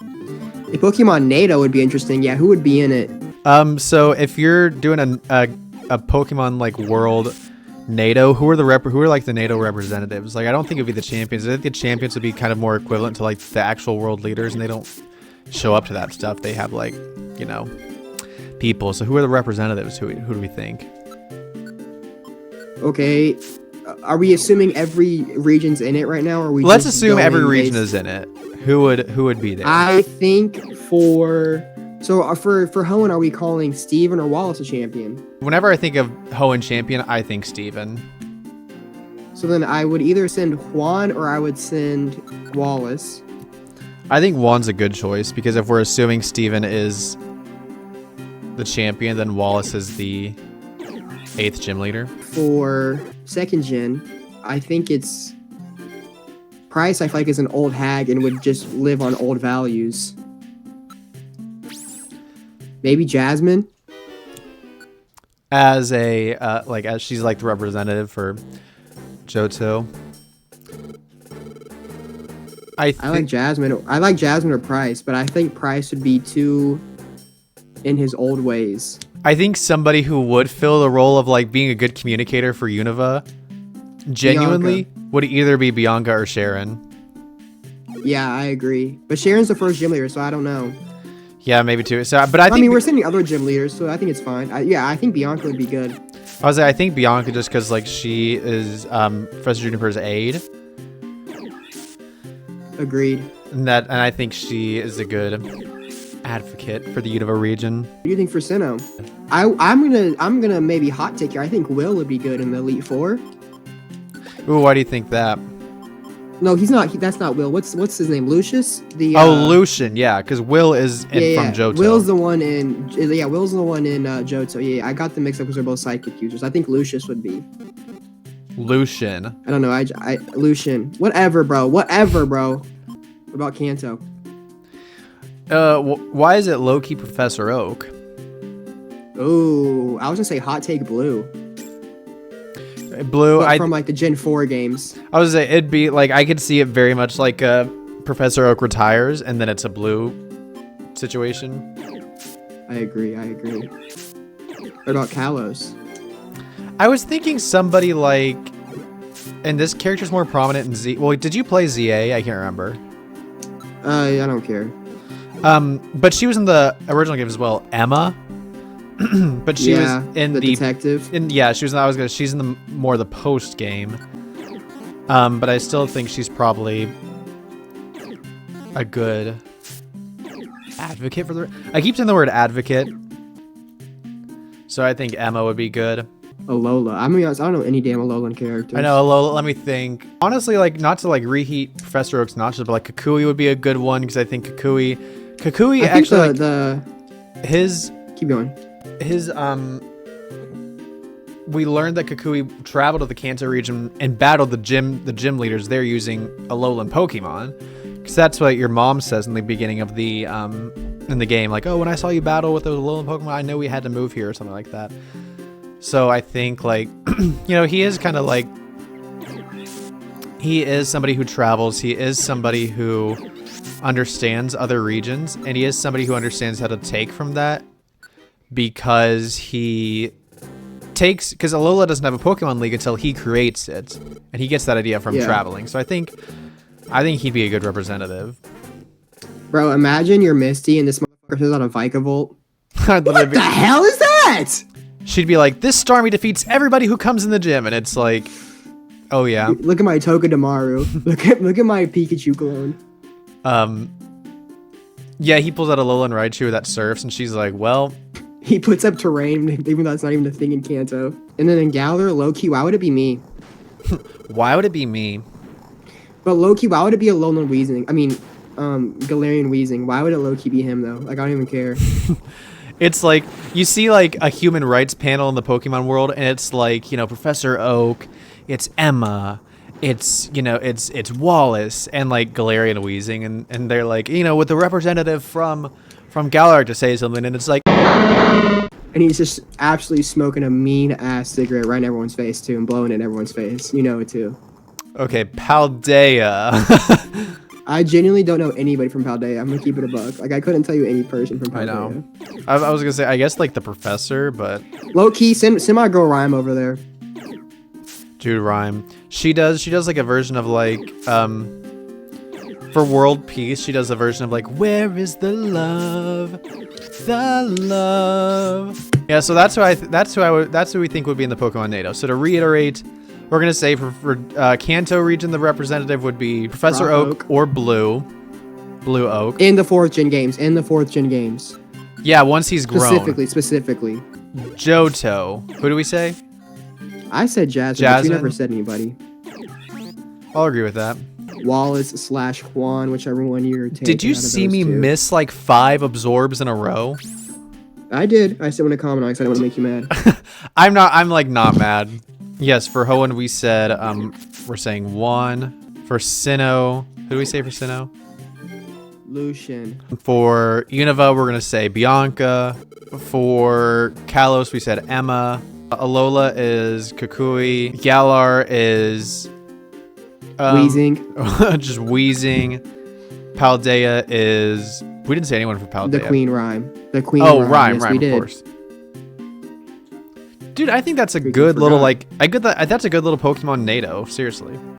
A Pokemon NATO would be interesting. Yeah, who would be in it? So if you're doing a Pokemon like World NATO, who are like the NATO representatives? Like I don't think it'd be the champions. I think the champions would be kind of more equivalent to like the actual world leaders, and they don't show up to that stuff. They have like, people. So who are the representatives? Who do we think? Okay, are we assuming every region's in it right now, or are we? Let's just assume every going region based- is in it. Who would be there? I think for Hoenn, are we calling Steven or Wallace a champion? Whenever I think of Hoenn champion, I think Steven. So then I would either send Juan or I would send Wallace. I think Juan's a good choice because if we're assuming Steven is the champion, then Wallace is the 8th gym leader. For second gen, I think it's Price. I feel like is an old hag and would just live on old values. Maybe Jasmine. As as she's like the representative for Johto. I like Jasmine. I like Jasmine or Price, but I think Price would be too in his old ways. I think somebody who would fill the role of like being a good communicator for Unova genuinely would either be Bianca or Sharon. Yeah, I agree. But Sharon's the first gym leader, so I don't know. Yeah, maybe too. So, but I think we're sending other gym leaders, so I think it's fine. I think Bianca would be good. I think Bianca just because like she is Professor Juniper's aide. Agreed. And I think she is a good advocate for the Unova region. What do you think for Sinnoh? I'm gonna maybe hot take here. I think Will would be good in the Elite Four. Ooh, why do you think that? No, he's not. That's not Will. What's his name? Lucius. Lucian. Yeah, because Will is from Johto. Will's the one in. Yeah, Will's the one in Johto. Yeah, I got them mixed up because they're both psychic users. I think Lucius would be. Lucian. I don't know. I Lucian. Whatever, bro. Whatever, bro. What about Kanto? Why is it low-key Professor Oak? Oh, I was gonna say hot take Blue. Blue, from like the Gen 4 games. I was say it'd be like I could see it very much like Professor Oak retires and then it's a Blue situation. I agree. What about Kalos? I was thinking somebody like, and this character's more prominent in Z. Well, did you play ZA? I can't remember. I don't care. But she was in the original game as well, Emma. But she was in the detective. She's in the more the post game. But I still think she's probably a good advocate for the. I keep saying the word advocate. So I think Emma would be good. Alola. I'm gonna be honest, I don't know any damn Alolan characters. I know Alola. Let me think. Honestly, like not to like reheat Professor Oak's notches, but like Kukui would be a good one because I think Kukui I actually think his. Keep going. His we learned that Kukui traveled to the Kanto region and battled the gym leaders there using Alolan Pokemon, because that's what your mom says in the beginning of the in the game, like, oh, when I saw you battle with those Alolan Pokemon, I know we had to move here or something like that. So I think like he is kind of like he is somebody who travels, he is somebody who understands other regions, and he is somebody who understands how to take from that. Because Alola doesn't have a Pokemon League until he creates it, and he gets that idea from traveling. So I think he'd be a good representative. Bro, imagine you're Misty and this motherfucker says on a Vikavolt. What the hell is that? She'd be like, "This Starmie defeats everybody who comes in the gym," and it's like, "Oh yeah." Look at my Togedemaru. look at my Pikachu clone. Yeah, he pulls out a Alolan Raichu that surfs, and she's like, "Well." He puts up terrain, even though that's not even a thing in Kanto. And then in Galar, low-key, why would it be me? Why would it be me? But low-key, why would it be Alolan Weezing? I mean, Galarian Weezing. Why would it low-key be him, though? Like, I don't even care. It's like, you see, like, a human rights panel in the Pokemon world, and it's like, Professor Oak, it's Emma, it's Wallace, and, like, Galarian Weezing, and they're like, with the representative from Galar to say something, and it's like... And he's just absolutely smoking a mean-ass cigarette right in everyone's face, too, and blowing it in everyone's face. You know it, too. Okay, Paldea. I genuinely don't know anybody from Paldea. I'm gonna keep it a buck. Like I couldn't tell you any person from Paldea. I know. I was gonna say, I guess like the professor, but Low key, send my girl Rhyme over there. Jude Rhyme. She does like a version of like for world peace. She does a version of like, where is the love, the love. Yeah, so that's who we think would be in the Pokemon NATO. So to reiterate, we're gonna say for Kanto region, the representative would be Professor Oak or Blue Oak. In the 4th gen games. Yeah, once he's grown. Specifically. Johto. Who do we say? I said Jasmine, but you never said anybody. I'll agree with that. Wallace / Juan, whichever one you're taking. Did you see me miss like 5 absorbs in a row? I did. I said when a common I said I want to make you mad. I'm like not mad. Yes, for Hoenn we said we're saying 1. For Sinnoh, who do we say for Sinnoh? Lucian. For Unova, we're gonna say Bianca. For Kalos, we said Emma. Alola is Kukui. Galar is Wheezing. just wheezing. Paldea is. We didn't say anyone for Paldea. The Queen Rhyme. The Queen. Oh, Rhyme. Rhyme, Yes, of course. Dude, I think that's a good little like. That's a good little Pokemon NATO. Seriously.